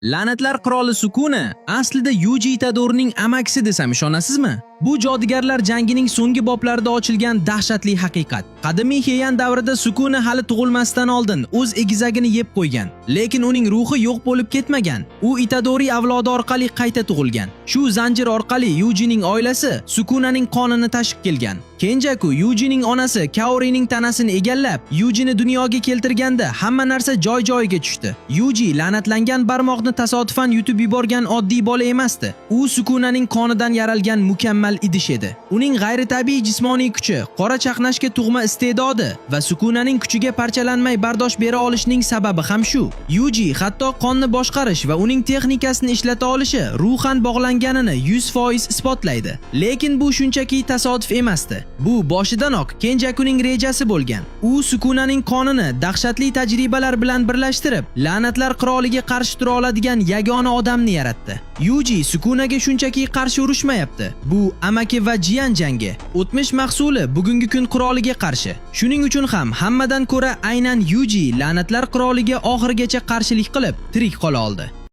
La'natlar qiroli Sukuna aslida Yuji Itadorining amakisi desam ishonasizmi? Bu jodugarlar jangining so'nggi boblarida ochilgan dahshatli haqiqat. Qadimiy Heian davrida Sukuna hali tug'ilmasdan oldin o'z egizagini yeb qo'ygan, lekin uning ruhi yo'q bo'lib ketmagan. U Itadori avlodi orqali qayta tug'ilgan. Shu zanjir orqali Yujining oilasi Sukunaning qonini tashib kelgan. Kenjaku Yujining onasi Kaorining tanasini egallab, Yujini dunyoga keltirganda hamma narsa joy-joyiga tushdi. Yuji la'natlangan barmoqni tasodifan yutib yuborgan oddiy bola emasdi. U Sukunaning qonidan yaralgan mukammal idish edi. Uning g'ayritabiiy jismoniy kuchi, qora chaqnashga tug'ma iste'dodi va Sukunaning kuchiga parchalanmay bardosh bera olishining sababi ham shu. Yuji hatto qonni boshqarish va uning texnikasini ishlata olishi ruhan bog'langanini 100% isbotlaydi. Lekin bu shunchaki tasodif emasdi. Bu boshidanoq Kenjakuning rejasi bo'lgan. U Sukunaning qonini dahshatli tajribalar bilan birlashtirib, la'natlar qiroliga qarshi tura oladigan yagona odamni yaratdi. Yuji Sukunaga shunchaki qarshi urushmayapti. Bu amaki va jiyan jangi. O'tmish mahsuli bugungi kun qiroliga qarshi. Shuning uchun ham hammadan ko'ra aynan Yuji la'natlar qiroliga oxirigacha qarshilik qilib, tirik qola oldi.